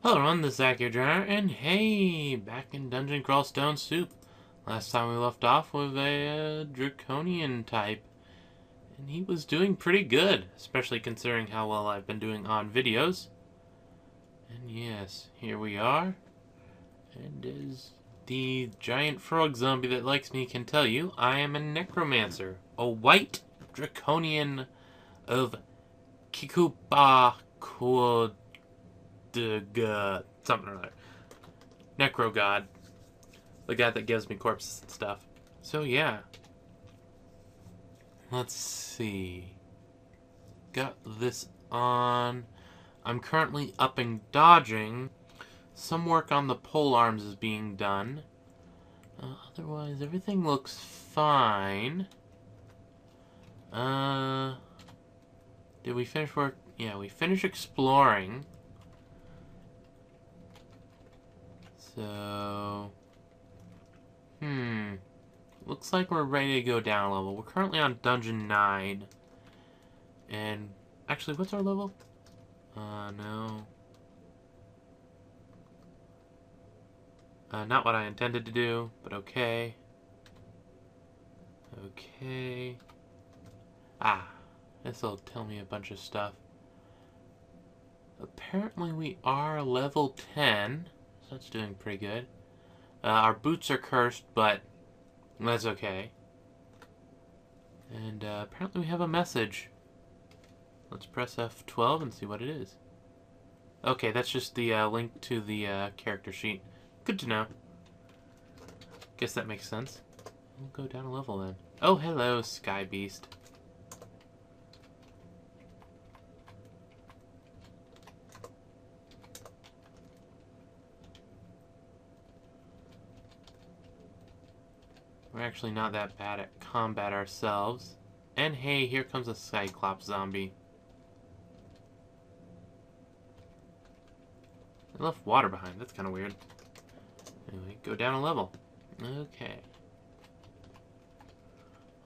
Hello everyone, this is Akhier, and hey, back in Dungeon Crawl Stone Soup. Last time we left off with a Draconian type, and he was doing pretty good, especially considering how well I've been doing on videos. And yes, here we are, and as the giant frog zombie that likes me can tell you, I am a necromancer, a white Draconian of Kikupa something or other. Necro God. The guy that gives me corpses and stuff. So yeah. Let's see. Got this on. I'm currently upping dodging. Some work on the pole arms is being done. Otherwise, everything looks fine. Did we finish work? Yeah, we finished exploring. So, looks like we're ready to go down a level. We're currently on Dungeon 9. And, actually, what's our level? No. Not what I intended to do, but okay. Okay. This'll tell me a bunch of stuff. Apparently we are level 10. So that's doing pretty good. Our boots are cursed, but that's okay. And apparently we have a message. Let's press F12 and see what it is. Okay, that's just the link to the character sheet. Good to know. Guess that makes sense. We'll go down a level then. Oh, hello, Sky Beast. We're actually not that bad at combat ourselves. And hey, here comes a Cyclops zombie. I left water behind. That's kind of weird. Anyway, go down a level. Okay.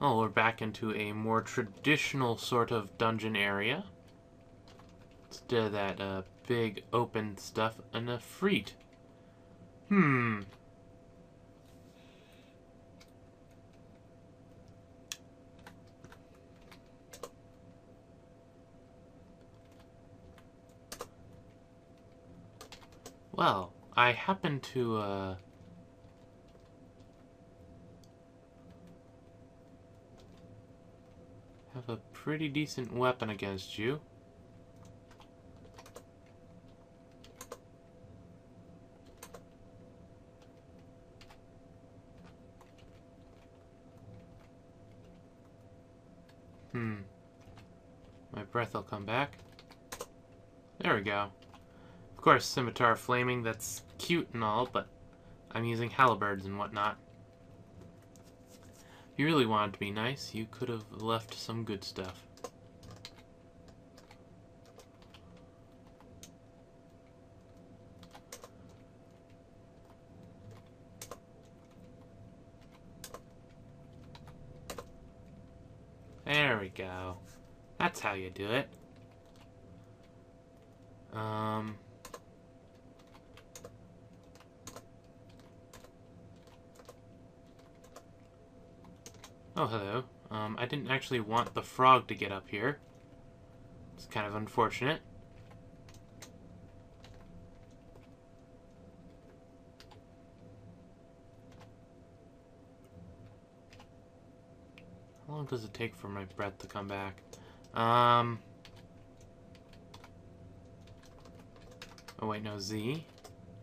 Oh, we're back into a more traditional sort of dungeon area. Instead of that big open stuff and a freet. Well, I happen to, have a pretty decent weapon against you. My breath will come back. There we go. Of course, scimitar flaming, that's cute and all, but I'm using halberds and whatnot. If you really wanted to be nice, you could have left some good stuff. There we go. That's how you do it. Oh, hello. I didn't actually want the frog to get up here. It's kind of unfortunate. How long does it take for my breath to come back? Oh wait, no, Z.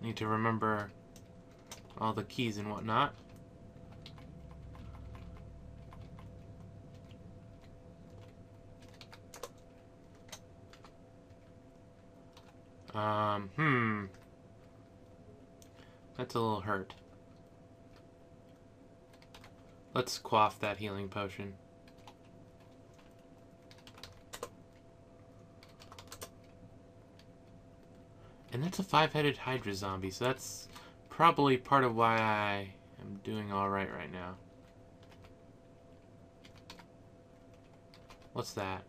Need to remember all the keys and whatnot. That's a little hurt. Let's quaff that healing potion. And that's a 5-headed Hydra zombie, so that's probably part of why I am doing alright right now. What's that?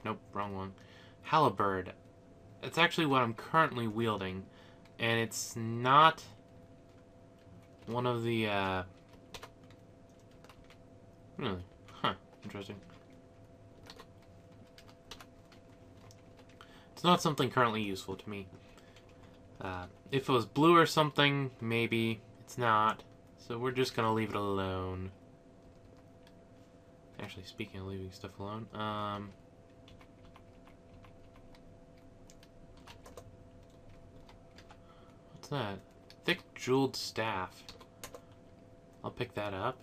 Nope, wrong one. Halberd. It's actually what I'm currently wielding. And it's not one of the, really? Huh. Interesting. It's not something currently useful to me. If it was blue or something, maybe. It's not. So we're just gonna leave it alone. Actually, speaking of leaving stuff alone, what's that? Thick jeweled staff. I'll pick that up.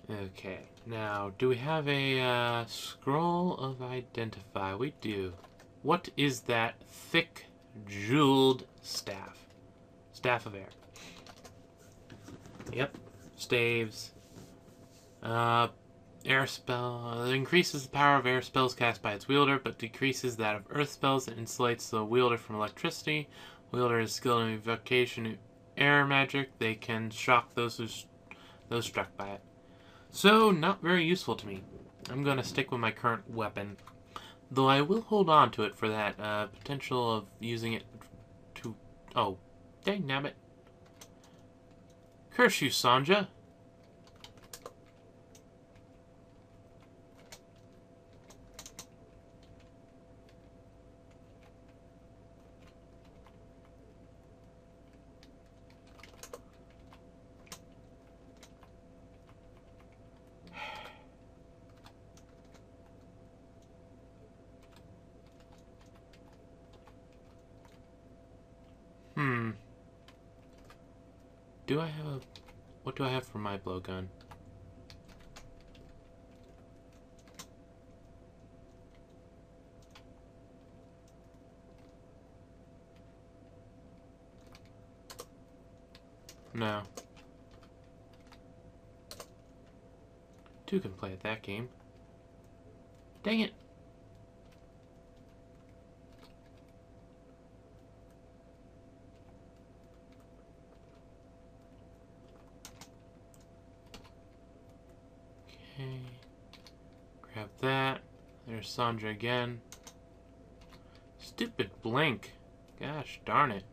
Okay, now, do we have a scroll of identify? We do. What is that thick jeweled staff? Staff of air. Yep. Staves. Air spell. Increases the power of air spells cast by its wielder, but decreases that of earth spells and insulates the wielder from electricity. Wielder is skilled in evocation air magic. They can shock those struck by it. So, not very useful to me. I'm going to stick with my current weapon. Though I will hold on to it for that potential of using it to... Oh, dang nabbit. Curse you, Sanja. Do I have a... What do I have for my blowgun? No. Two can play at that game. Dang it. Okay. Grab that. There's Sandra again. Stupid blink. Gosh darn it.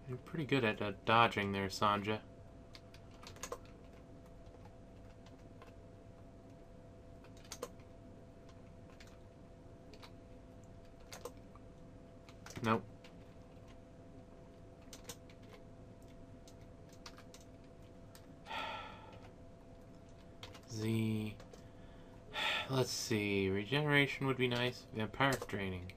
You're pretty good at dodging there, Sanja. Nope. Z. Let's see. Regeneration would be nice. Vampire draining.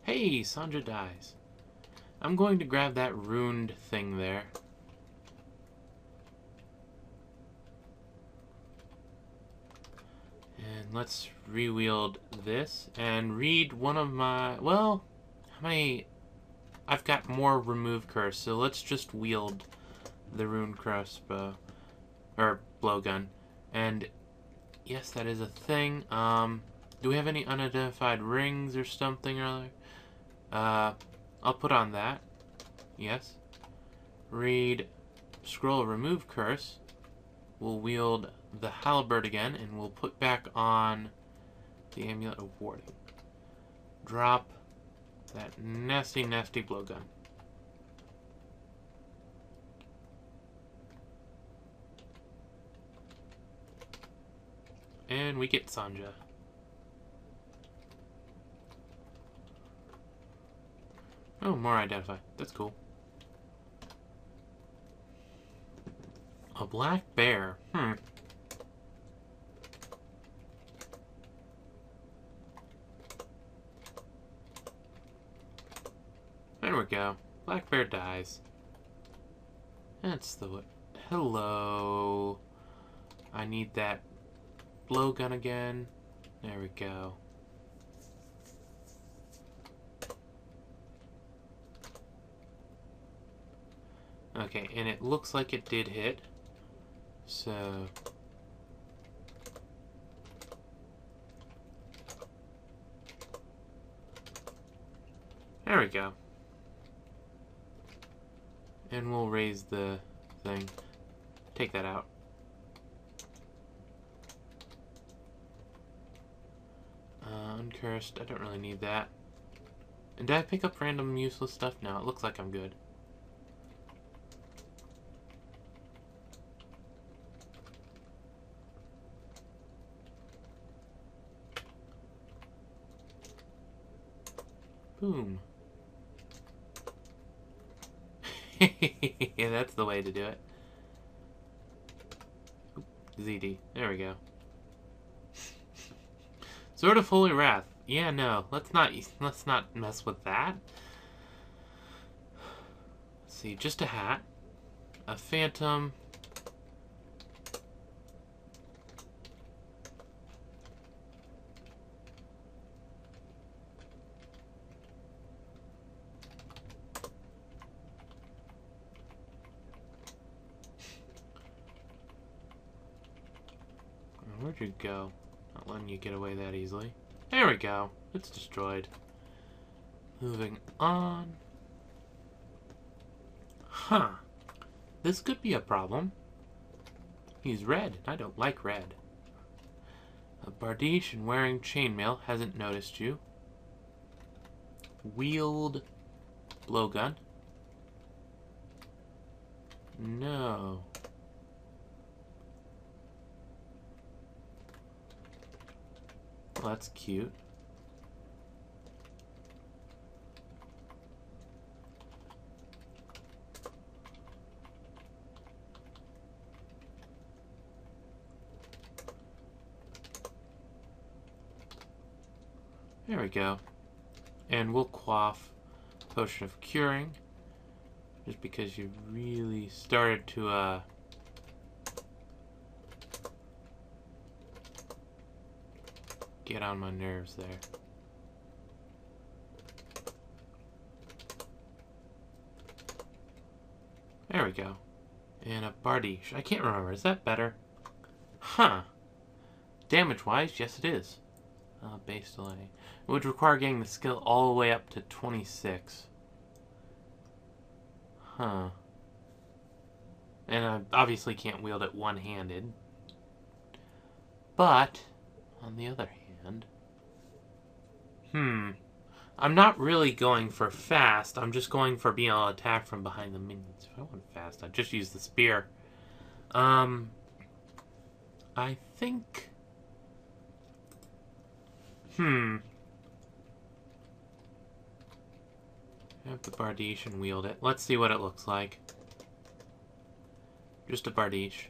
Hey, Sanja dies. I'm going to grab that ruined thing there. And let's re-wield this and read one of my... Well, how many... I've got more remove curse, so let's just wield the rune crossbow. Or blowgun. And yes, that is a thing. Do we have any unidentified rings or something or other? I'll put on that. Yes. Read scroll remove curse. We'll wield the halberd again, and we'll put back on the amulet of warding. Drop that nasty, nasty blowgun. And we get Sanja. Oh, more identify. That's cool. A black bear. There we go. Black bear dies. That's the way. Hello. I need that blowgun again. There we go. Okay, and it looks like it did hit. So... there we go. And we'll raise the thing. Take that out. Uncursed. I don't really need that. And did I pick up random useless stuff? No, it looks like I'm good. Boom. Yeah, that's the way to do it. Oop, ZD. There we go. Sword of Holy Wrath. Yeah, no. Let's not mess with that. Let's see, just a hat. A phantom. Where'd you go? Not letting you get away that easily. There we go. It's destroyed. Moving on. Huh. This could be a problem. He's red. I don't like red. A bardiche and wearing chainmail hasn't noticed you. Wield blowgun. No. Well, that's cute. There we go. And we'll quaff Potion of Curing. Just because you really started to, get on my nerves there. There we go. And a bardiche. I can't remember. Is that better? Huh. Damage-wise, yes it is. Base delay. It would require getting the skill all the way up to 26. Huh. And I obviously can't wield it one-handed. But, on the other hand... I'm not really going for fast. I'm just going for being able to attack from behind the minions. If I want fast, I'd just use the spear. I think... have the bardiche and wield it. Let's see what it looks like. Just a bardiche.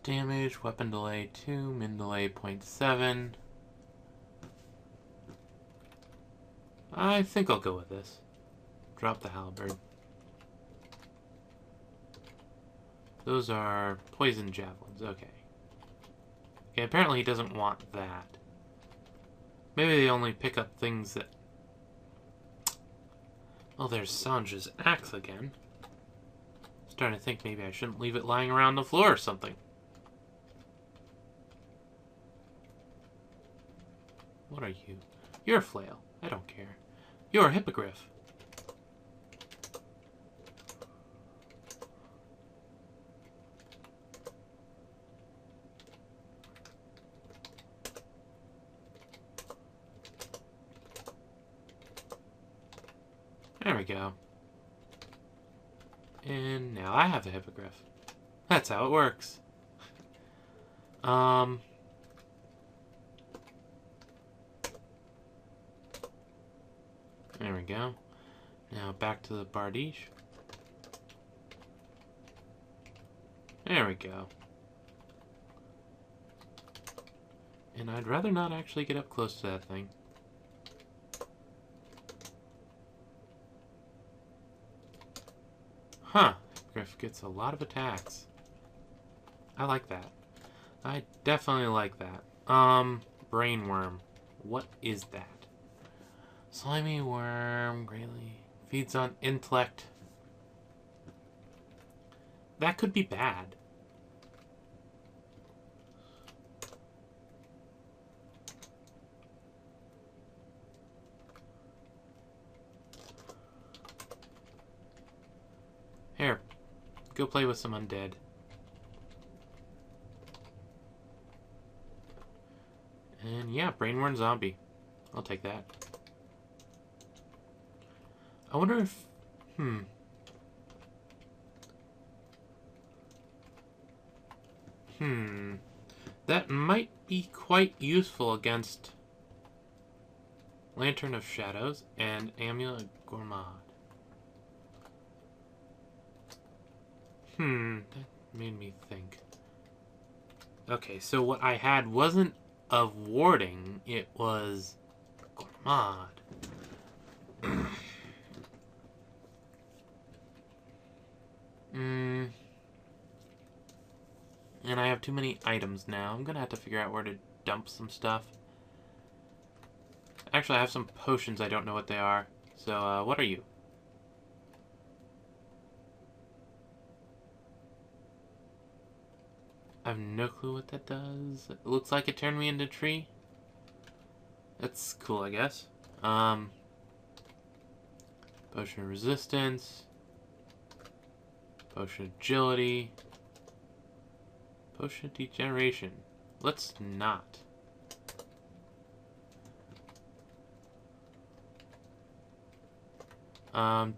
Damage, weapon delay 2, min delay 0.7. I think I'll go with this. Drop the halberd. Those are poison javelins. Okay. Okay, apparently he doesn't want that. Maybe they only pick up things that... Oh, there's Sanja's axe again. Starting to think maybe I shouldn't leave it lying around the floor or something. What are you? You're a flail. I don't care. You're a hippogriff. There we go. And now I have a hippogriff. That's how it works. There we go. Now back to the bardiche. There we go. And I'd rather not actually get up close to that thing. Huh. Griff gets a lot of attacks. I like that. I definitely like that. Brainworm. What is that? Slimy worm, greatly Feeds on intellect. That could be bad. Here, go play with some undead. And yeah, brain-worn zombie. I'll take that. I wonder if... That might be quite useful against Lantern of Shadows and Amulet Gourmand. That made me think. Okay, so what I had wasn't of warding, it was Gourmand. And I have too many items now. I'm gonna have to figure out where to dump some stuff. Actually, I have some potions. I don't know what they are. So, what are you? I have no clue what that does. It looks like it turned me into a tree. That's cool, I guess. Potion of resistance. Potion agility. Potion of degeneration. Let's not.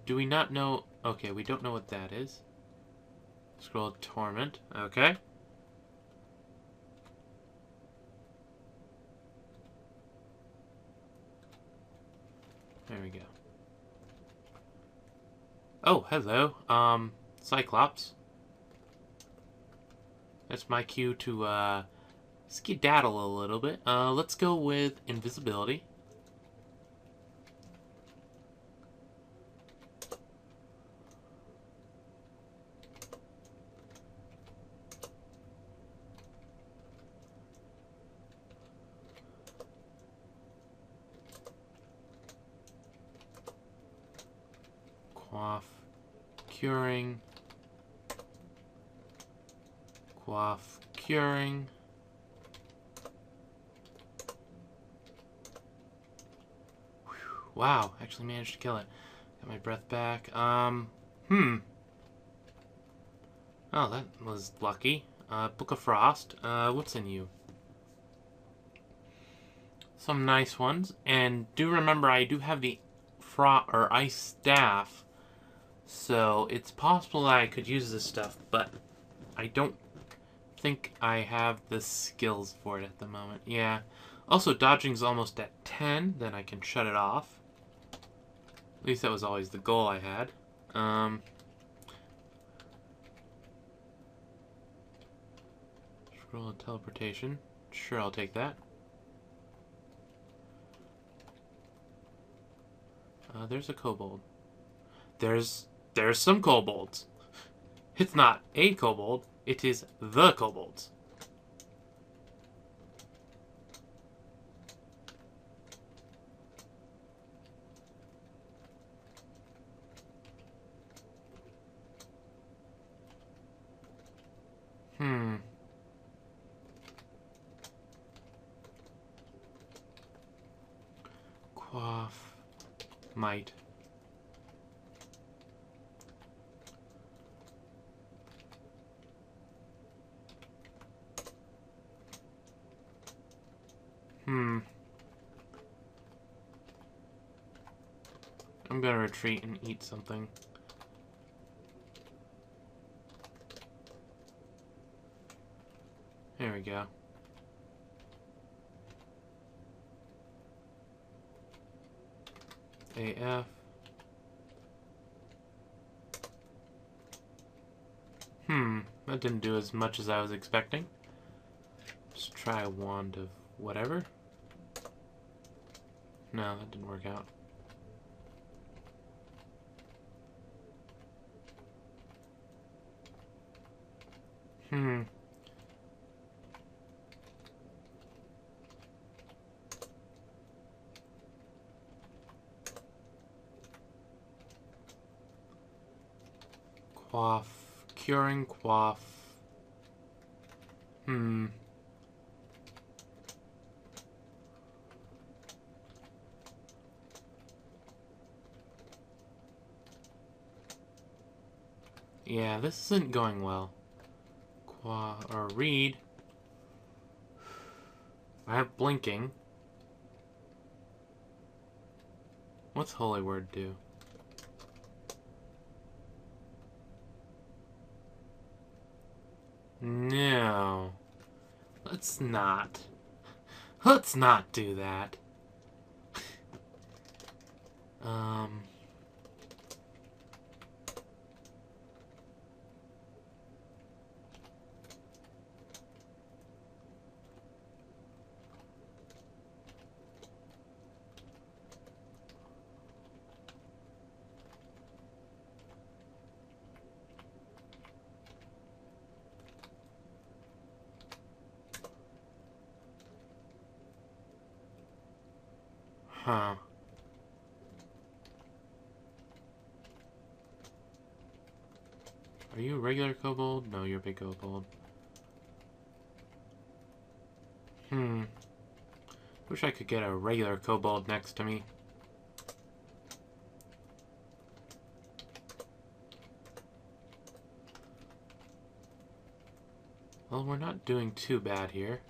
Do we not know? Okay, we don't know what that is. Scroll of Torment. Okay. There we go. Oh, hello. Cyclops. That's my cue to, skedaddle a little bit. Let's go with invisibility. Quaff. Curing. Quaff. Curing. Whew. Wow, actually managed to kill it. Got my breath back. Oh, that was lucky. Book of Frost. What's in you? Some nice ones. And do remember, I do have the ice staff. So it's possible I could use this stuff, but I don't think I have the skills for it at the moment. Yeah. Also, dodging's almost at 10. Then I can shut it off. At least that was always the goal I had. Scroll of teleportation. Sure, I'll take that. There's a kobold. There's some kobolds. It's not a kobold. It is the kobolds. Quaff. Might. I'm gonna retreat and eat something. There we go. AF. That didn't do as much as I was expecting. Let's try a wand of whatever. No, that didn't work out. Quaff. Curing quaff. Yeah, this isn't going well. Or read. I have blinking. What's holy word do? No. Let's not. Let's not do that. Huh. Are you a regular kobold? No, you're a big kobold. Wish I could get a regular kobold next to me. Well, we're not doing too bad here.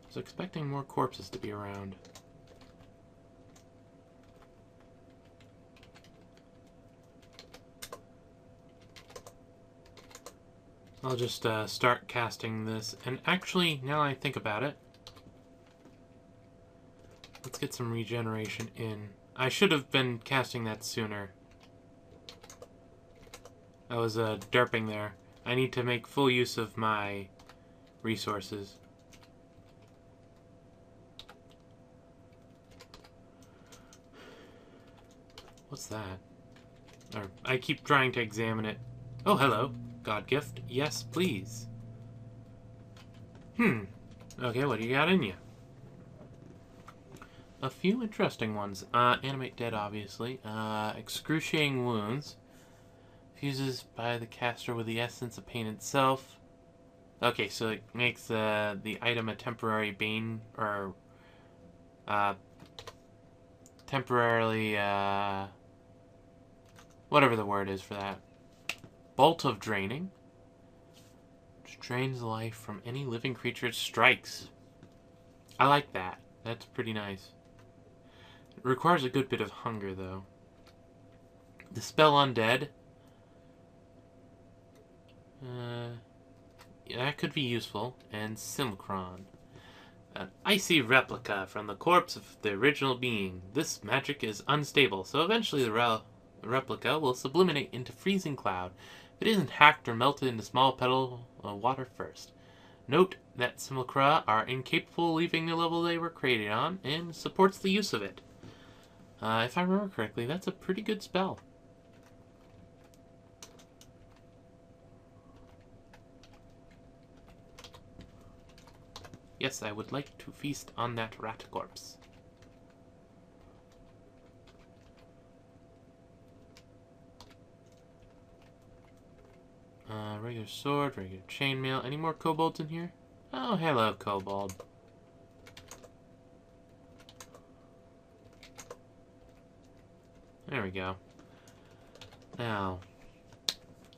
I was expecting more corpses to be around. I'll just start casting this. And actually, now I think about it, let's get some regeneration in. I should have been casting that sooner. I was derping there. I need to make full use of my resources. What's that? Or, I keep trying to examine it. Oh, hello. God gift. Yes, please. Okay, what do you got in you? A few interesting ones. Animate dead, obviously. Excruciating wounds. Fuses by the caster with the essence of pain itself. Okay, so it makes the item a temporary bane, or temporarily, whatever the word is for that. Bolt of Draining. Which drains life from any living creature it strikes. I like that. That's pretty nice. It requires a good bit of hunger, though. Dispel Undead. Yeah, that could be useful. And Simchron. An icy replica from the corpse of the original being. This magic is unstable, so eventually the replica will sublimate into freezing cloud if it isn't hacked or melted into small puddle of water first. Note that simulacra are incapable of leaving the level they were created on, and supports the use of it. If I remember correctly, that's a pretty good spell. Yes, I would like to feast on that rat corpse. Regular sword, regular chainmail. Any more kobolds in here? Oh, hello, kobold. There we go. Now,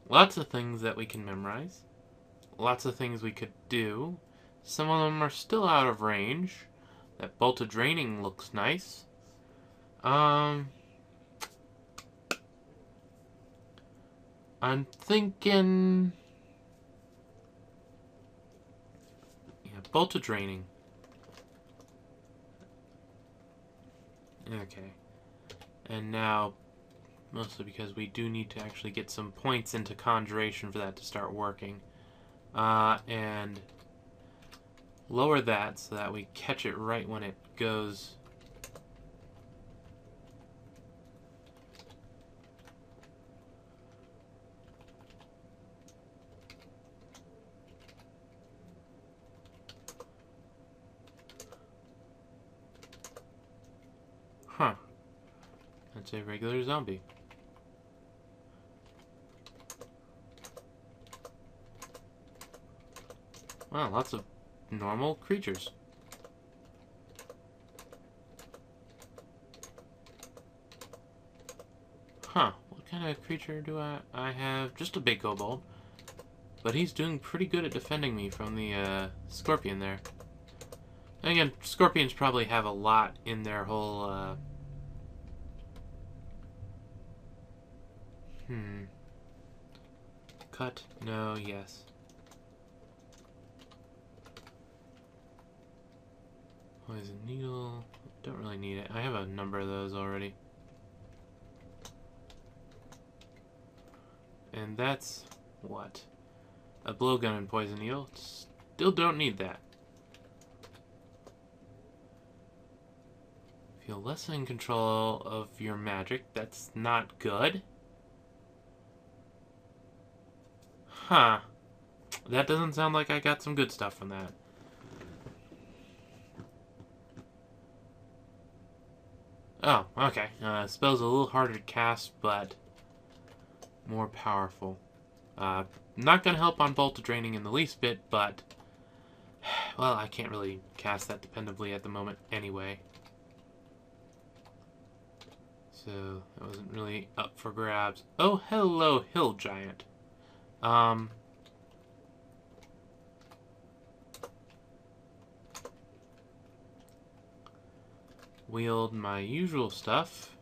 lots of things that we can memorize. Lots of things we could do. Some of them are still out of range. That bolt of draining looks nice. I'm thinking... yeah, bolt of draining. Okay. And now, mostly because we do need to actually get some points into conjuration for that to start working. And lower that so that we catch it right when it goes. It's a regular zombie. Wow, lots of normal creatures. Huh, what kind of creature do I have? Just a big kobold. But he's doing pretty good at defending me from the scorpion there. And again, scorpions probably have a lot in their whole cut? No, yes. Poison needle. Don't really need it. I have a number of those already. And that's what? A blowgun and poison needle. Still don't need that. Feel less in control of your magic. That's not good. Huh. That doesn't sound like I got some good stuff from that. Oh, okay. Spell's a little harder to cast, but more powerful. Not going to help on Bolt of Draining in the least bit, but well, I can't really cast that dependably at the moment anyway. So, that wasn't really up for grabs. Oh, hello, Hill Giant. Wield my usual stuff.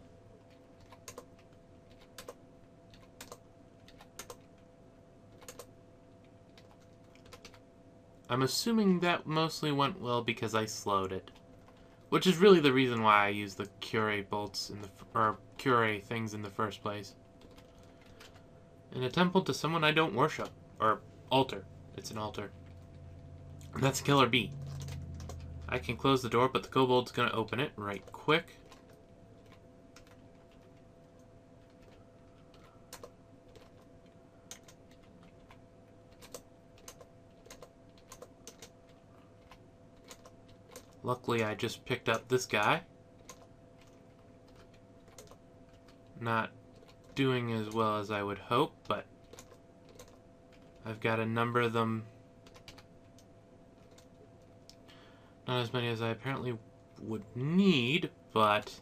I'm assuming that mostly went well because I slowed it. Which is really the reason why I use the Cure bolts or Cure things in the first place. In a temple to someone I don't worship. Or altar. It's an altar. And that's Killer Bee. I can close the door, but the kobold's gonna open it right quick. Luckily, I just picked up this guy. Not doing as well as I would hope, but I've got a number of them. Not as many as I apparently would need, but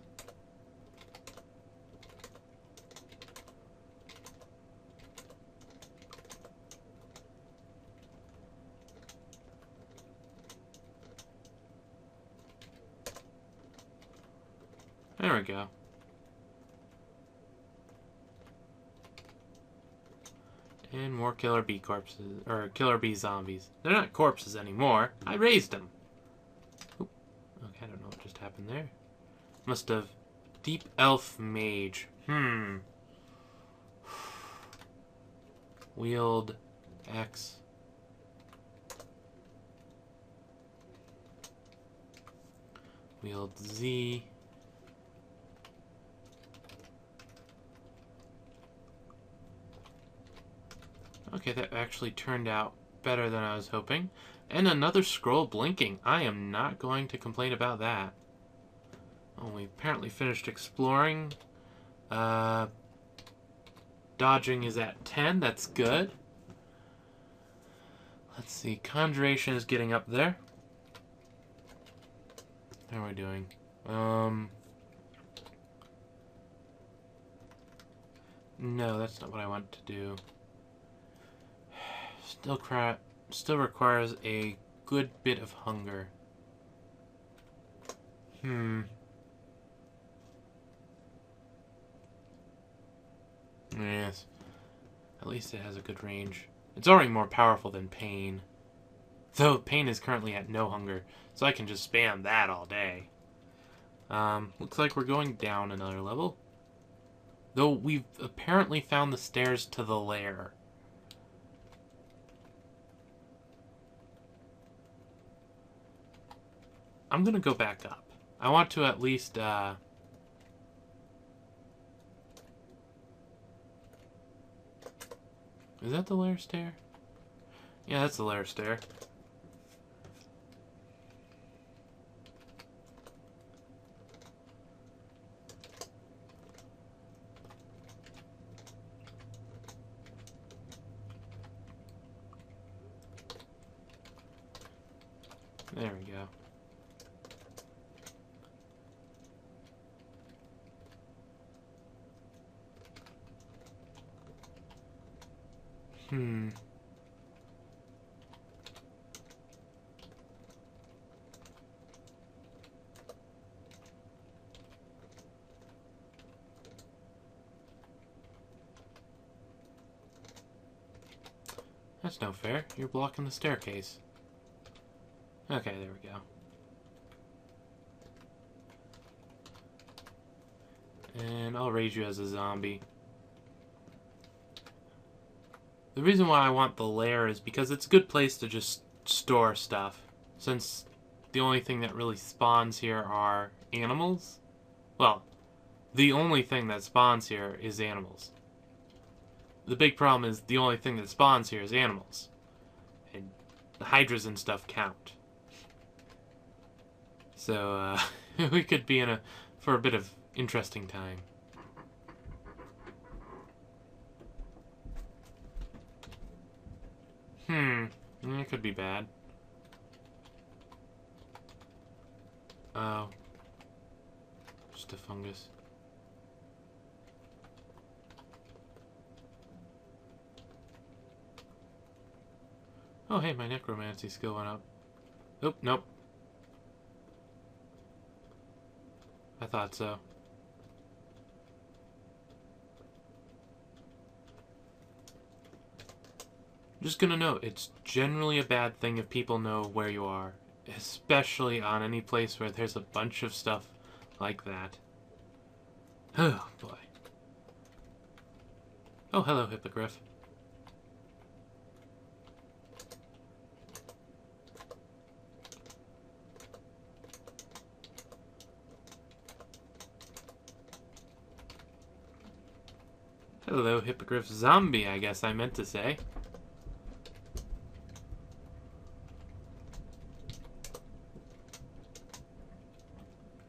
there we go. And more Killer Bee corpses, or Killer Bee zombies. They're not corpses anymore. I raised them. Oop. Okay, I don't know what just happened there. Must have Deep Elf Mage. Wield X. Wield Z. Okay, that actually turned out better than I was hoping. And another scroll blinking. I am not going to complain about that. Oh, we apparently finished exploring. Dodging is at 10. That's good. Let's see. Conjuration is getting up there. How are we doing? No, that's not what I want to do. Still requires a good bit of hunger. Yes. At least it has a good range. It's already more powerful than Pain. Though Pain is currently at no hunger, so I can just spam that all day. Looks like we're going down another level. Though we've apparently found the stairs to the lair. I'm gonna go back up. I want to at least, Is that the lair stair? Yeah, that's the lair stair. There we go. That's no fair. You're blocking the staircase. Okay, there we go. And I'll raise you as a zombie. The reason why I want the lair is because it's a good place to just store stuff. Since the only thing that really spawns here are animals. Well, the only thing that spawns here is animals. The big problem is the only thing that spawns here is animals. And the hydras and stuff count. So, we could be in for a bit of interesting time. It could be bad. Oh. Just a fungus. Oh, hey, my necromancy skill went up. Oop, nope. I thought so. Just gonna note, it's generally a bad thing if people know where you are. Especially on any place where there's a bunch of stuff like that. Oh, boy. Oh, hello, Hippogriff. Hello, Hippogriff Zombie, I guess I meant to say.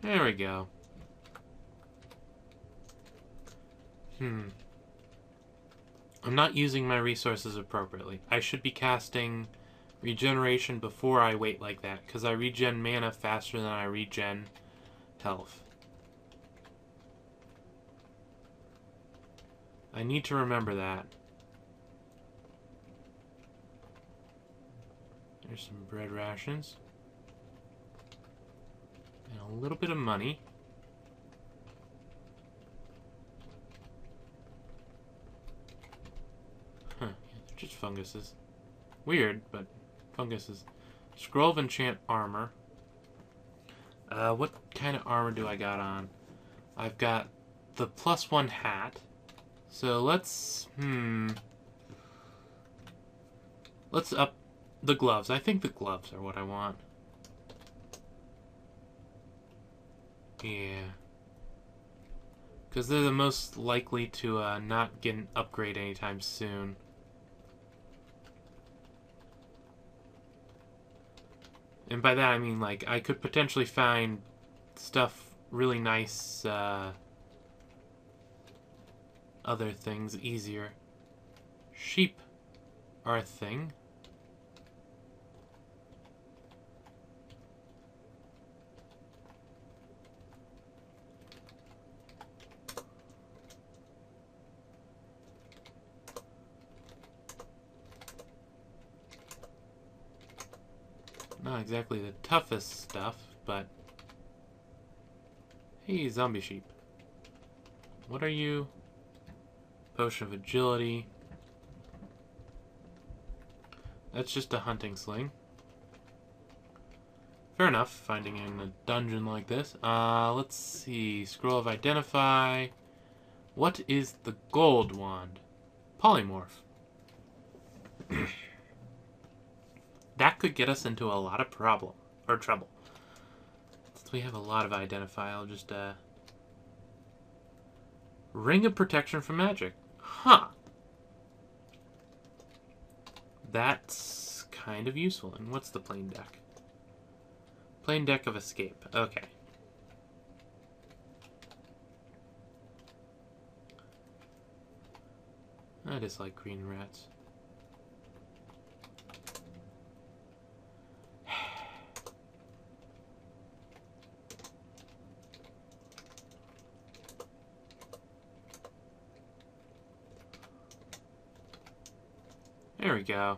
There we go. I'm not using my resources appropriately. I should be casting regeneration before I wait like that, because I regen mana faster than I regen health. I need to remember that. There's some bread rations. And a little bit of money. Huh, yeah, they're just funguses. Weird, but funguses. Scroll of Enchant Armor. What kind of armor do I got on? I've got the +1 hat. So let's up the gloves. I think the gloves are what I want. Yeah. Because they're the most likely to not get an upgrade anytime soon. And by that I mean, like, I could potentially find stuff really nice, other things easier. Sheep are a thing. Not exactly the toughest stuff, but... Hey, zombie sheep. What are you? Potion of agility. That's just a hunting sling. Fair enough, finding it in a dungeon like this. Let's see. Scroll of Identify. What is the gold wand? Polymorph. That could get us into a lot of trouble. Since we have a lot of Identify, I'll just, Ring of Protection from Magic. Huh. That's kind of useful. And what's the plain deck? Plain deck of Escape. Okay. I dislike green rats. There we go.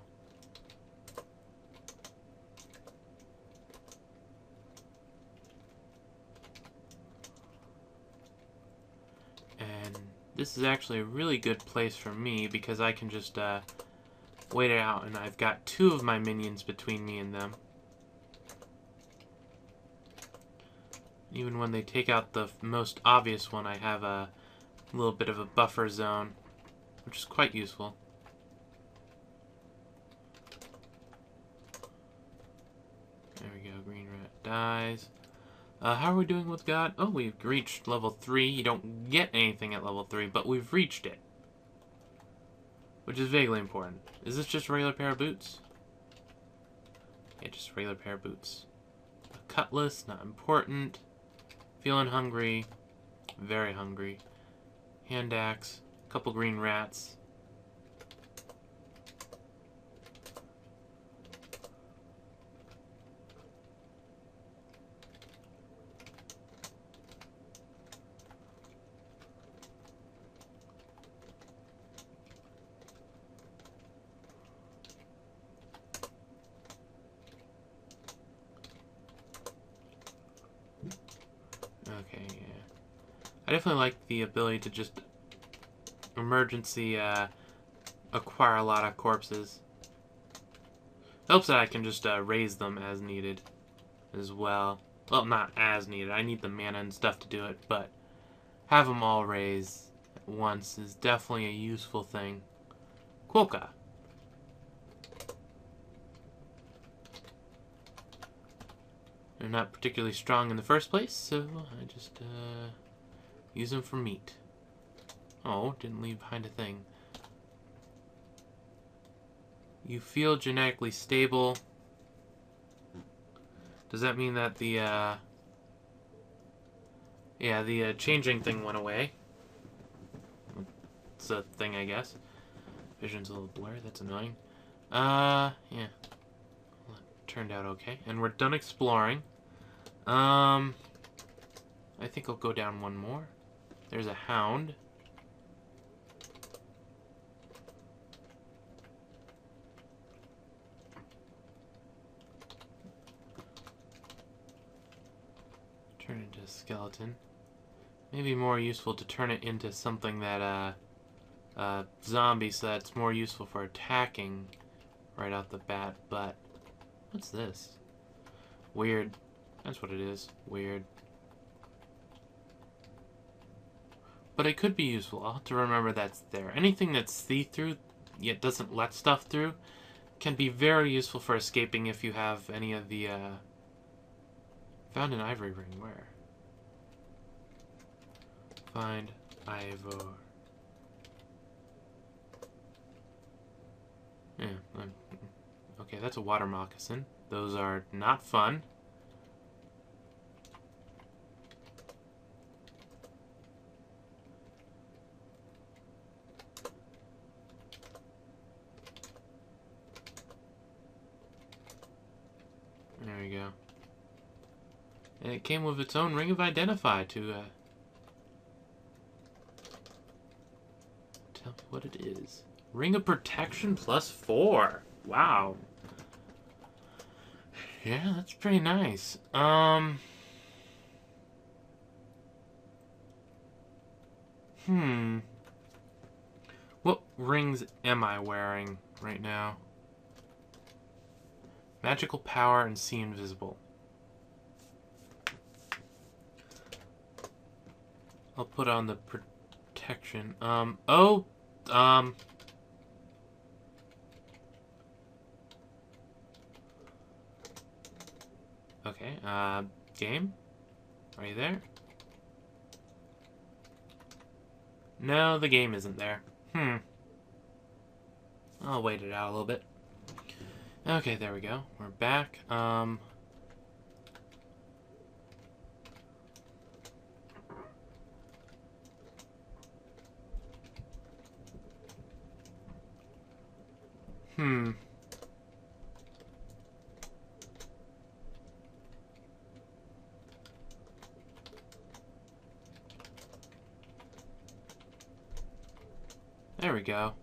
And this is actually a really good place for me because I can just wait it out, and I've got 2 of my minions between me and them. Even when they take out the most obvious one, I have a little bit of a buffer zone, which is quite useful. There we go, green rat dies. How are we doing with God? Oh, we've reached level 3. You don't get anything at level 3, but we've reached it. Which is vaguely important. Is this just a regular pair of boots? Yeah, just a regular pair of boots. A cutlass, not important. Feeling hungry. Very hungry. Hand axe. Couple green rats. Okay, yeah. I definitely like the ability to just emergency acquire a lot of corpses. Helps that I can just raise them as needed as well. Well, not as needed. I need the mana and stuff to do it, but have them all raise at once is definitely a useful thing. Quokka. They're not particularly strong in the first place, so I just use them for meat. Oh, didn't leave behind a thing. You feel genetically stable. Does that mean that the changing thing went away? It's a thing, I guess. Vision's a little blurry, that's annoying. Yeah. Well, it turned out okay. And we're done exploring. I think I'll go down one more. There's a hound. Turn it into a skeleton. Maybe more useful to turn it into something that, zombie, so that's more useful for attacking right out the bat, but what's this? Weird. That's what it is. Weird. But it could be useful. I'll have to remember that's there. Anything that's see-through, yet doesn't let stuff through, can be very useful for escaping if you have any of the, Found an ivory ring. Where? Find Ivor. Yeah. Okay, that's a water moccasin. Those are not fun. There we go. And it came with its own ring of identify to tell me what it is. Ring of protection +4. Wow. Yeah, that's pretty nice. What rings am I wearing right now? Magical power and see invisible. I'll put on the protection. Okay, game? Are you there? No, the game isn't there. I'll wait it out a little bit. Okay, there we go. We're back. There we go.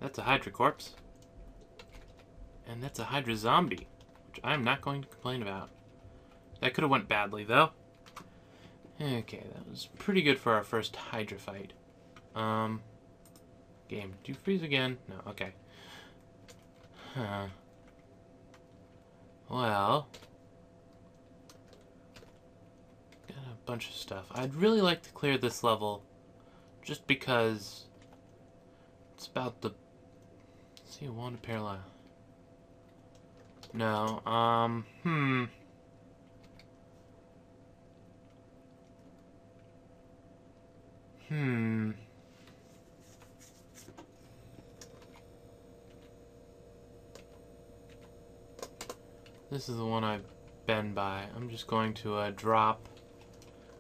That's a Hydra corpse. And that's a Hydra zombie, which I'm not going to complain about. That could have went badly, though. Okay, that was pretty good for our first Hydra fight. Game, do you freeze again? No, okay. Huh. Well, got a bunch of stuff. I'd really like to clear this level just because it's about the... Let's see, one parallel. No, This is the one I've been by. I'm just going to drop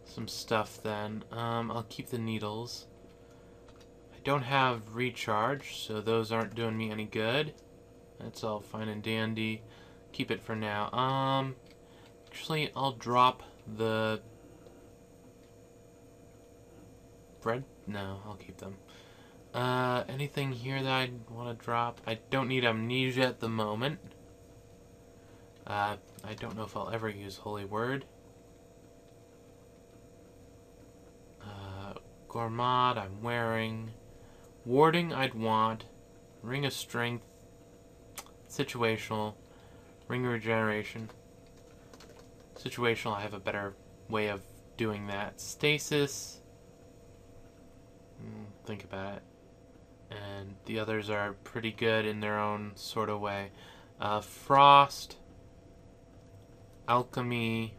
some stuff then. I'll keep the needles. I don't have recharge, so those aren't doing me any good. That's all fine and dandy. Keep it for now. Actually, I'll drop the bread. No, I'll keep them. Anything here that I want to drop? I don't need amnesia at the moment. I don't know if I'll ever use Holy Word. Gourmand, I'm wearing. Warding, I'd want. Ring of Strength. Situational. Ring of Regeneration. Situational, I have a better way of doing that. Stasis. Think about it. And the others are pretty good in their own sort of way. Frost. Alchemy.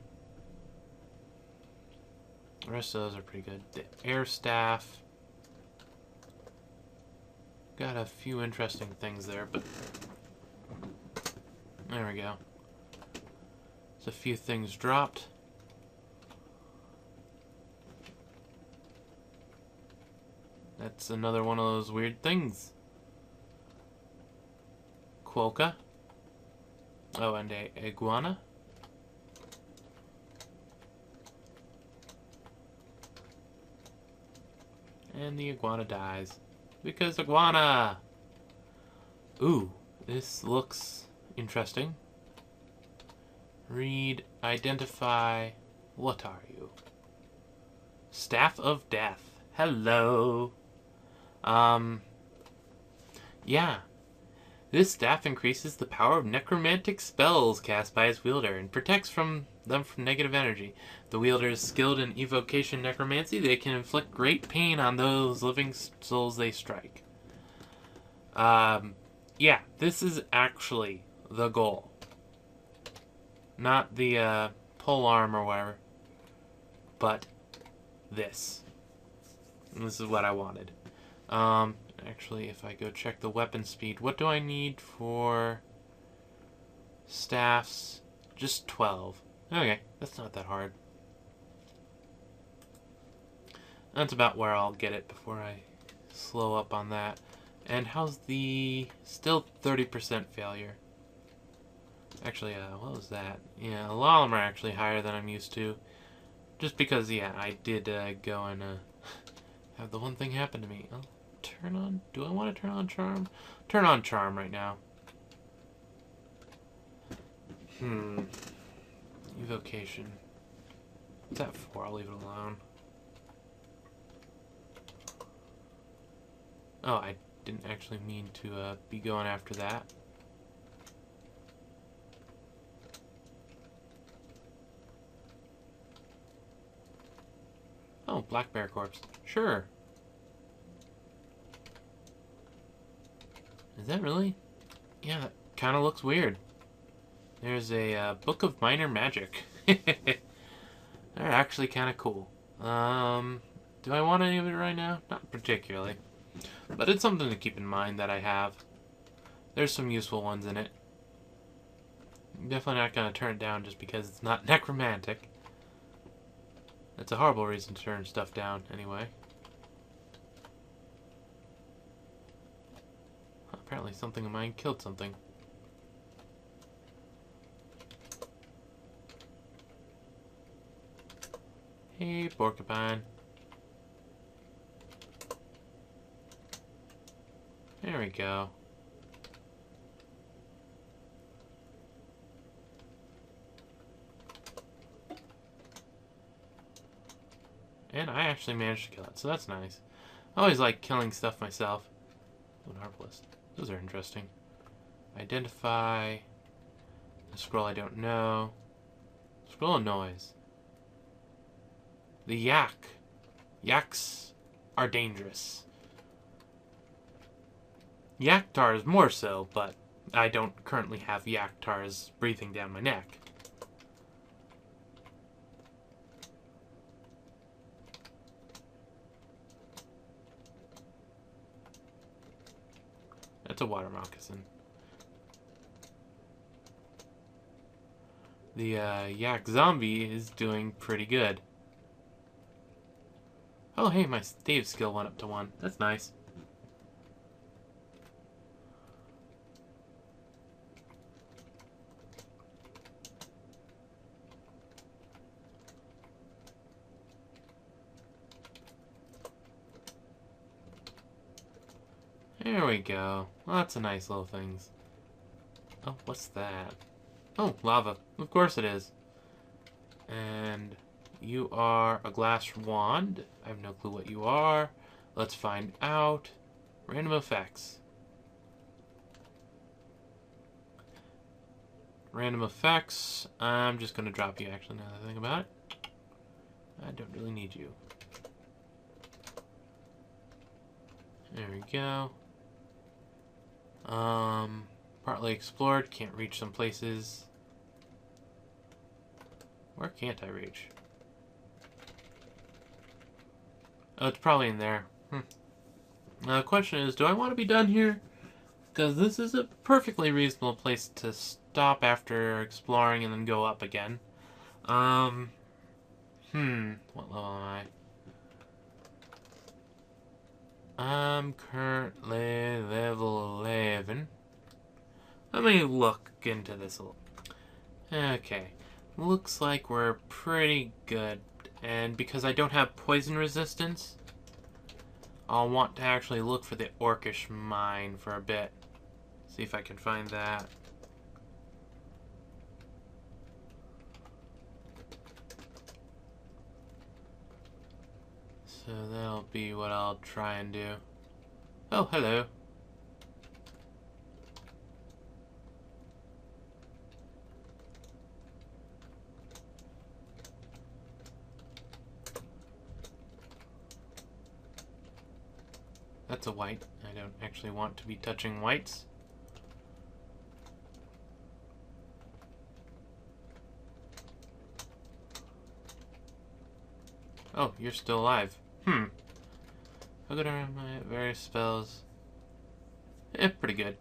The rest of those are pretty good. The Air Staff. Got a few interesting things there, but... There we go. There's a few things dropped. That's another one of those weird things. Quokka. Oh, and a iguana. And the iguana dies. Because iguana! Ooh, this looks interesting. Read, identify, what are you? Staff of Death. Hello! Yeah. This staff increases the power of necromantic spells cast by its wielder and protects them from negative energy. The wielder is skilled in evocation necromancy. They can inflict great pain on those living souls they strike. Yeah, this is actually the goal. Not the pole arm or whatever, but this. And this is what I wanted. Actually, if I go check the weapon speed, what do I need for staffs? Just 12. Okay, that's not that hard. That's about where I'll get it before I slow up on that. And how's the... Still 30% failure. Actually, what was that? Yeah, a lot of them are actually higher than I'm used to. Just because, yeah, I did go and have the one thing happen to me. I'll turn on... Do I want to turn on Charm? Turn on Charm right now. Evocation. What's that for? I'll leave it alone. Oh, I didn't actually mean to be going after that. Oh, Black Bear Corpse. Sure. Is that really? Yeah, that kind of looks weird. There's a Book of Minor Magic. They're actually kind of cool. Do I want any of it right now? Not particularly. But it's something to keep in mind that I have. There's some useful ones in it. I'm definitely not going to turn it down just because it's not necromantic. That's a horrible reason to turn stuff down, anyway. Apparently something of mine killed something. Hey, porcupine. There There we go. And I actually managed to kill it, so that's nice. I always like killing stuff myself. Oh, an arbalist. Those are interesting. Identify. The scroll I don't know. Scroll of noise. The yak. Yaks are dangerous. Yaktars more so, but I don't currently have yaktars breathing down my neck. That's a water moccasin. The yak zombie is doing pretty good. Oh, hey, my stave skill went up to 1. That's nice. There we go. Lots of nice little things. Oh, what's that? Oh, lava. Of course it is. And you are a glass wand. I have no clue what you are. Let's find out. Random effects. Random effects. I'm just going to drop you, actually, now that I think about it. I don't really need you. There we go. Partly explored. Can't reach some places. Where can't I reach? Oh, it's probably in there. Now the question is, do I want to be done here? Because this is a perfectly reasonable place to stop after exploring and then go up again. What level am I? I'm currently level 11. Let me look into this a little. Okay. Looks like we're pretty good. And because I don't have poison resistance, I'll want to actually look for the orcish mine for a bit. See if I can find that. So that'll be what I'll try and do. Oh, hello. That's a white. I don't actually want to be touching whites. Oh, you're still alive. How good are my various spells? Pretty good.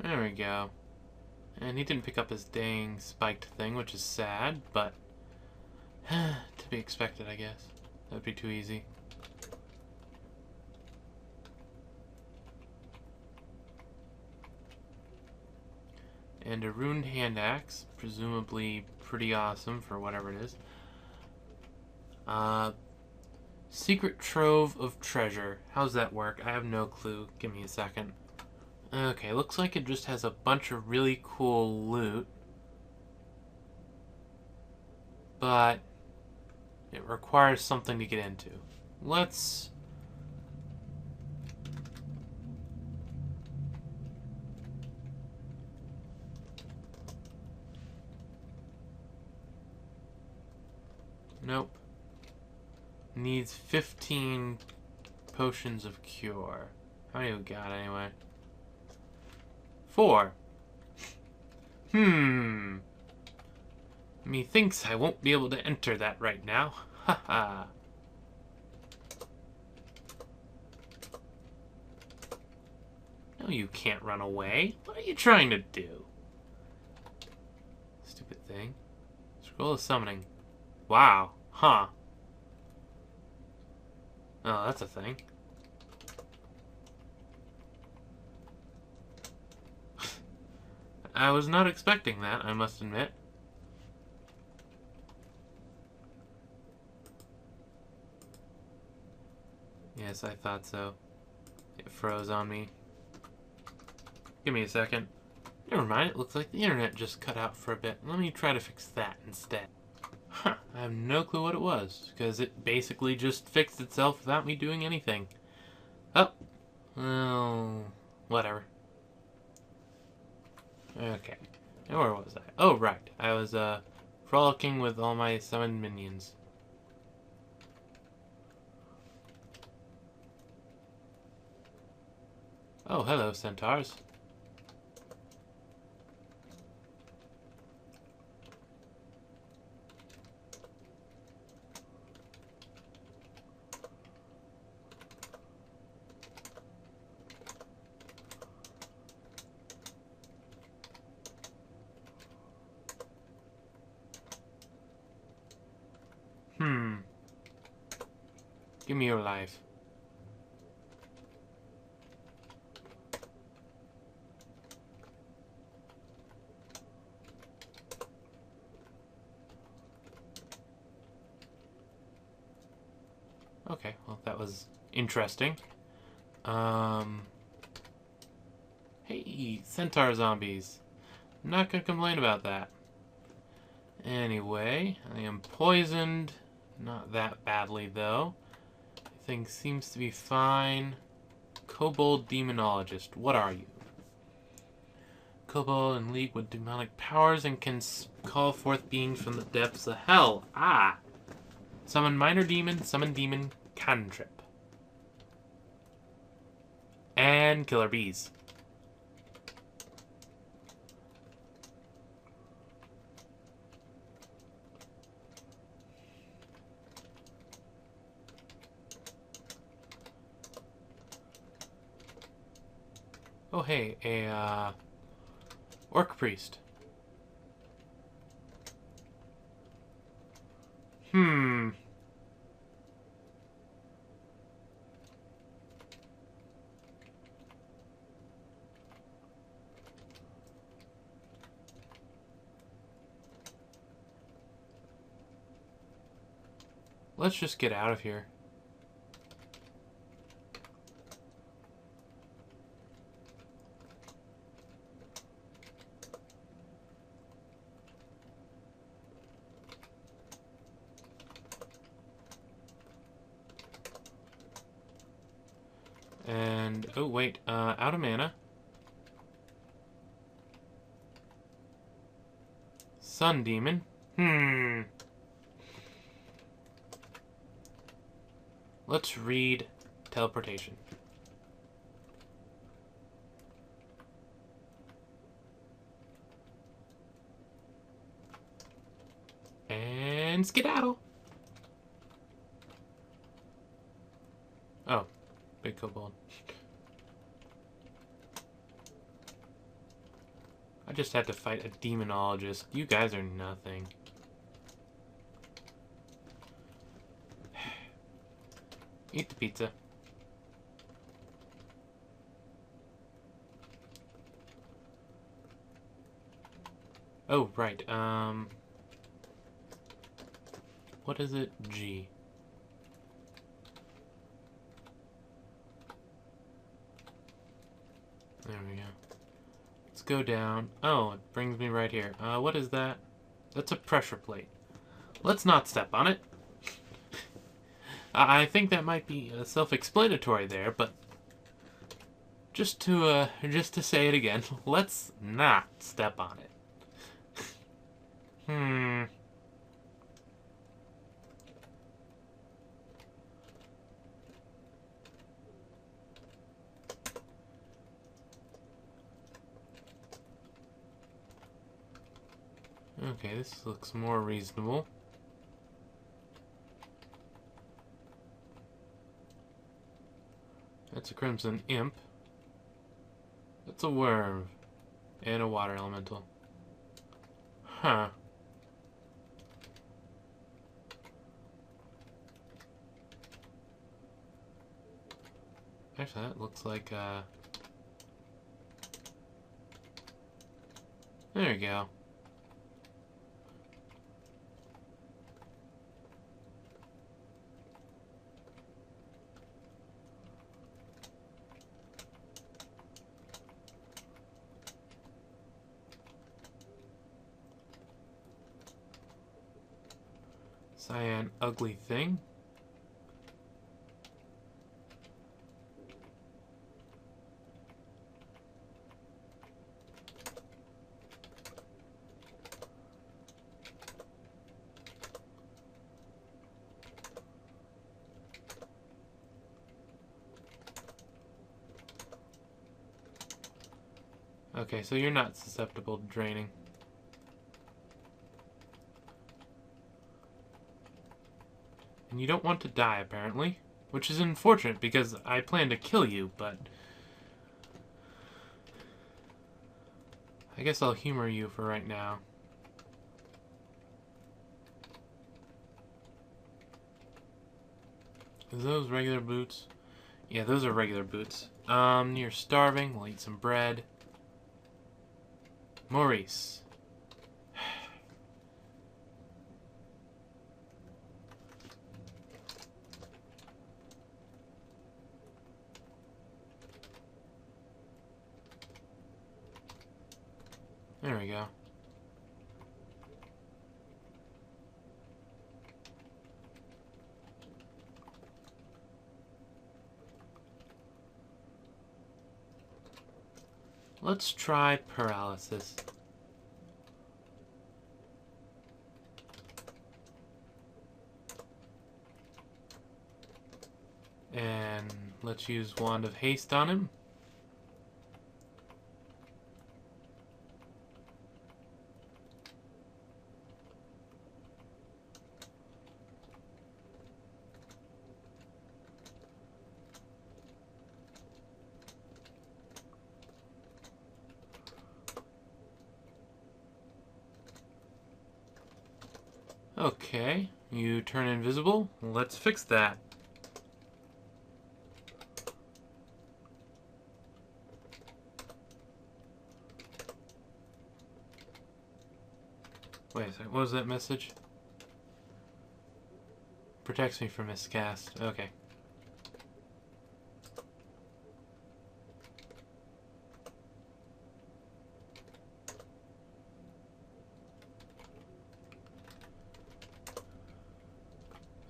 There we go. And he didn't pick up his dang spiked thing, which is sad, but to be expected, I guess. That'd be too easy. And a ruined hand axe, presumably pretty awesome for whatever it is. Secret trove of treasure. How's that work? I have no clue. Give me a second. Okay, looks like it just has a bunch of really cool loot. But it requires something to get into. Let's... Nope. Needs 15 potions of cure. How many we got anyway? 4. Methinks I won't be able to enter that right now. Haha. No, you can't run away. What are you trying to do? Stupid thing. Scroll of summoning. Wow. Huh. Oh, that's a thing. I was not expecting that, I must admit. Yes, I thought so. It froze on me. Give me a second. Never mind, it looks like the internet just cut out for a bit. Let me try to fix that instead. Huh, I have no clue what it was, because it basically just fixed itself without me doing anything. Oh. Well, whatever. Okay. And where was I? Oh, right. I was, frolicking with all my summoned minions. Oh, hello, centaurs. Give me your life. Okay, well, that was interesting. Hey, centaur zombies. I'm not gonna complain about that. Anyway, I am poisoned. Not that badly, though. Everything seems to be fine. Kobold Demonologist, what are you? Kobold in league with demonic powers and can call forth beings from the depths of hell. Ah! Summon minor demon, summon demon, cantrip. And killer bees. Oh hey, a orc priest. Let's just get out of here. And, oh wait, out of mana. Sun Demon. Let's read teleportation. And skedaddle. Oh, big kobold. I just had to fight a demonologist. You guys are nothing. Eat the pizza. Oh, right. What is it? G. There we go. Let's go down. Oh, it brings me right here. What is that? That's a pressure plate. Let's not step on it. I think that might be self-explanatory there, but just to say it again, let's not step on it. Okay, this looks more reasonable. That's a Crimson Imp. That's a worm. And a water elemental. Huh. Actually, that looks like, There you go. Cyan ugly thing. Okay, so you're not susceptible to draining. And you don't want to die, apparently. Which is unfortunate, because I plan to kill you, but... I guess I'll humor you for right now. Is those regular boots? Yeah, those are regular boots. You're starving. We'll eat some bread. Maurice. There we go. Let's try paralysis. And let's use Wand of Haste on him. Okay, you turn invisible. Let's fix that. Wait a second, what was that message? Protects me from miscast. Okay.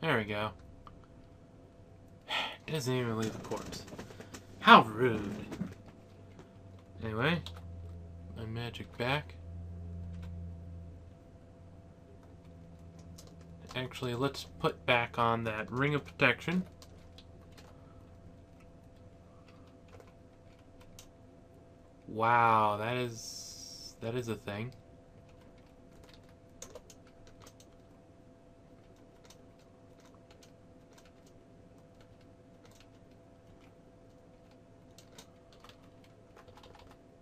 There we go. Doesn't even leave the corpse. How rude. Anyway, my magic back. Actually, let's put back on that ring of protection. Wow, that is a thing.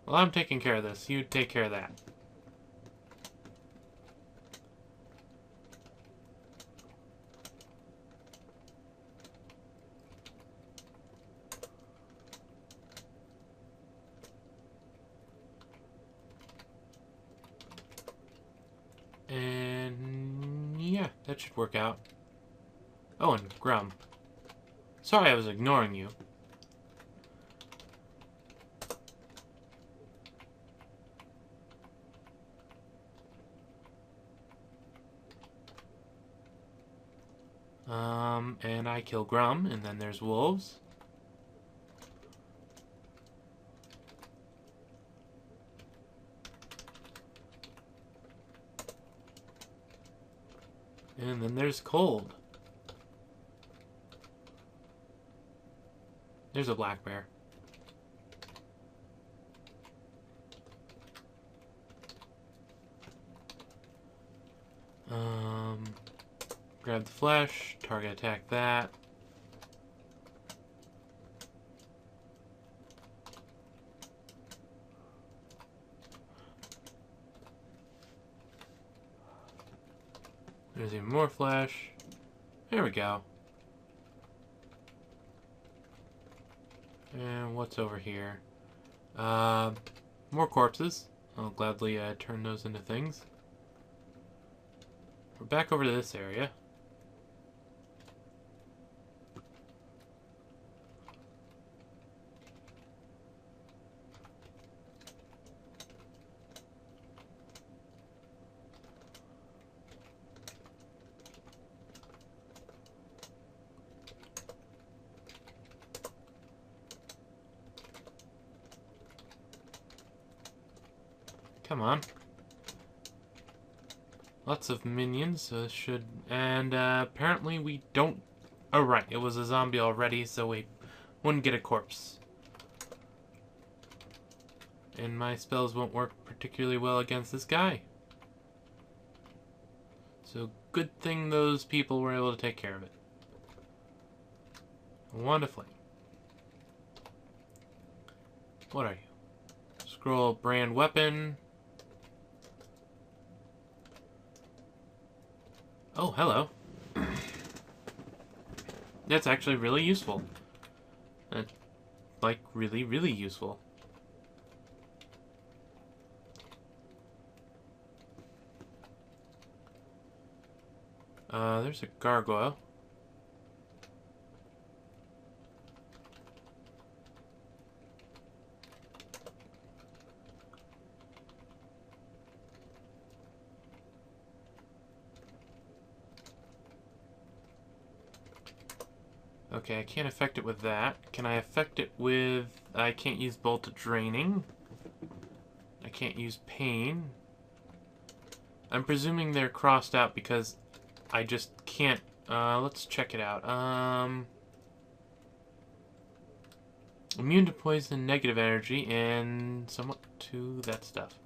Well, I'm taking care of this. You take care of that. And yeah, that should work out. Oh, and Grum. Sorry I was ignoring you. And I kill Grum, and then there's wolves. And then there's cold. There's a black bear. Grab the flesh, target attack that. There's even more flesh. There we go. And what's over here? More corpses. I'll gladly turn those into things. We're back over to this area. Come on. Lots of minions, so this should... And apparently we don't... Oh, right. It was a zombie already, so we wouldn't get a corpse. And my spells won't work particularly well against this guy. So good thing those people were able to take care of it. Wonderfully. What are you? Scroll brand weapon. Oh, hello. That's actually really useful. Like, really, really useful. There's a gargoyle. Okay, I can't affect it with that. Can I affect it with... I can't use Bolt of Draining. I can't use Pain. I'm presuming they're crossed out because I just can't... let's check it out. Immune to poison, negative energy, and somewhat to that stuff.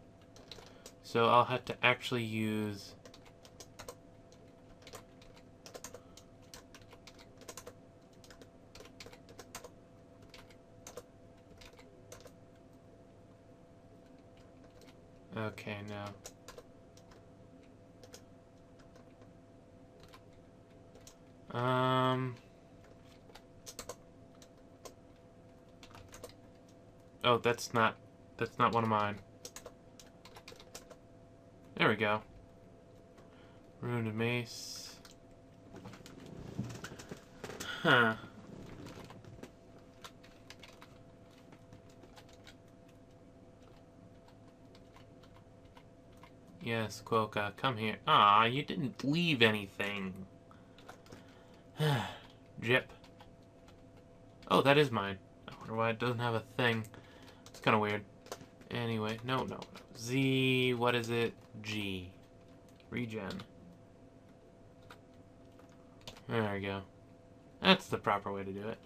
So I'll have to actually use... Okay, no. Oh, that's not one of mine. There we go. Ruined mace. Huh. Yes, Quokka, come here. Ah, you didn't leave anything. Jip. Oh, that is mine. I wonder why it doesn't have a thing. It's kind of weird. Anyway, no. Z, what is it? G. Regen. There we go. That's the proper way to do it.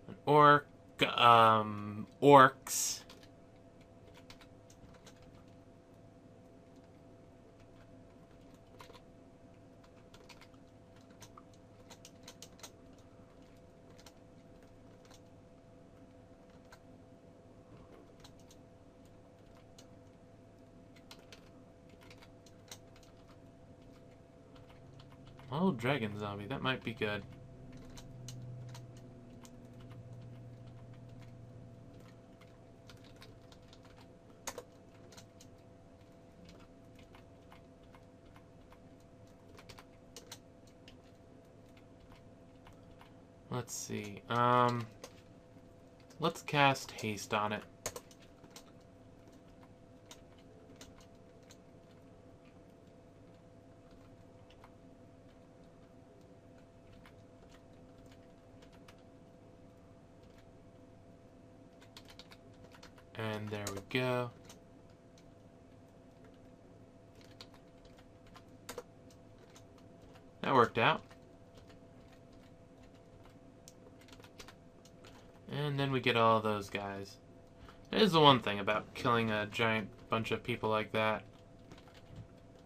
An orc, orcs. Oh, dragon zombie. That might be good. Let's see. Let's cast haste on it. And there we go. That worked out. And then we get all those guys. That is the one thing about killing a giant bunch of people like that.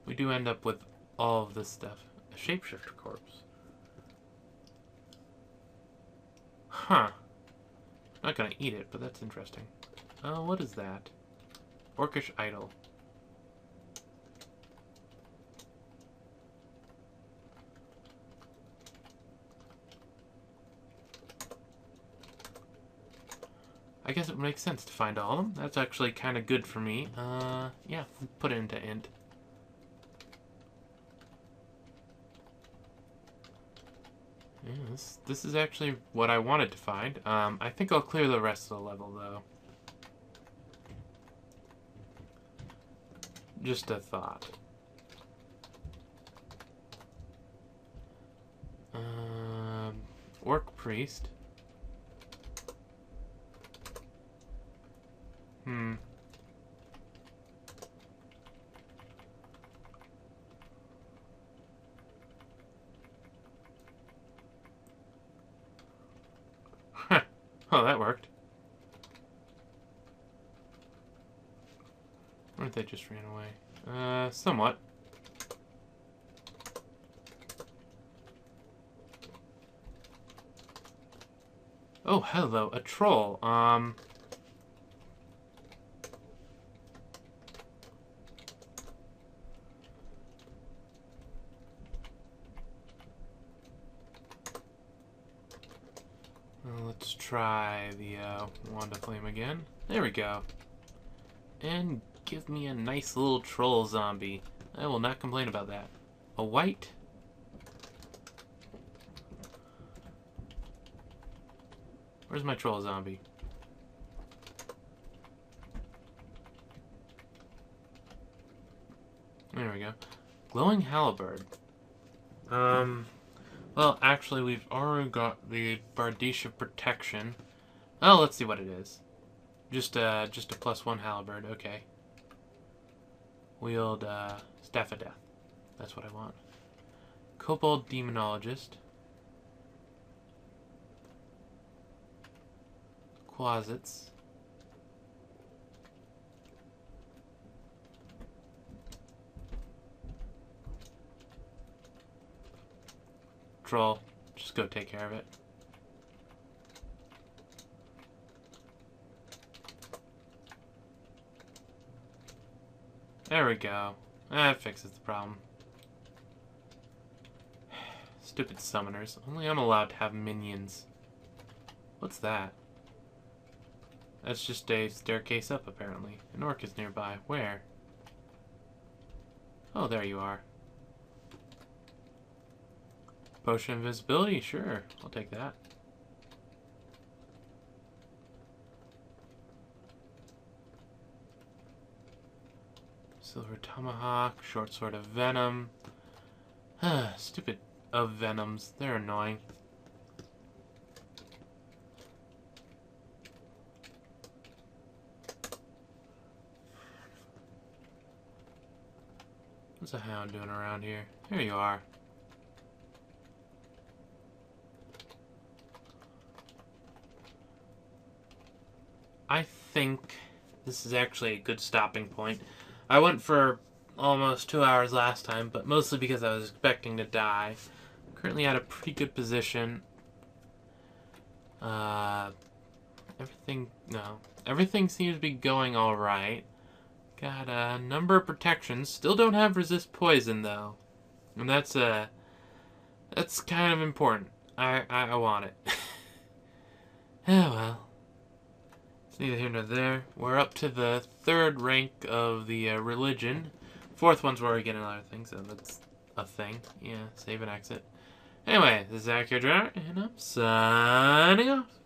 We do end up with all of this stuff. A shapeshifter corpse. Huh. Not gonna eat it, but that's interesting. Oh, what is that? Orcish idol. I I guess it would make sense to find all of them. That's actually kind of good for me. Yeah, put it into int. Yeah, this is actually what I wanted to find. I think I'll clear the rest of the level, though. Just a thought. Orc priest. Oh, that worked. Or they just ran away. Somewhat. Oh, hello, a troll. Let's try the Wand of Flame again. There we go. And give me a nice little troll zombie. I will not complain about that. A white. Where's my troll zombie? There we go. Glowing halberd. Well, actually, we've already got the Bardisha protection. Oh, let's see what it is. Just a +1 halberd. Okay. Wield Staff of Death. That's what I want. Kobold Demonologist. Closets. Troll. Just go take care of it. There we go. That fixes the problem. Stupid summoners. Only I'm allowed to have minions. What's that? That's just a staircase up, apparently. An orc is nearby. Where? Oh, there you are. Potion of invisibility? Sure. I'll take that. Silver Tomahawk. Short Sword of Venom. Stupid of Venoms. They're annoying. What's a hound doing around here? Here you are. I think this is actually a good stopping point. I went for almost 2 hours last time, but mostly because I was expecting to die. I'm currently at a pretty good position. Everything seems to be going alright. Got a number of protections. Still don't have resist poison, though. And that's kind of important. I want it. Oh, well. It's neither here nor there. We're up to the 3rd rank of the religion. 4th one's where we get another thing, so that's a thing. Yeah, save and exit. Anyway, this is Akhier, and I'm signing off.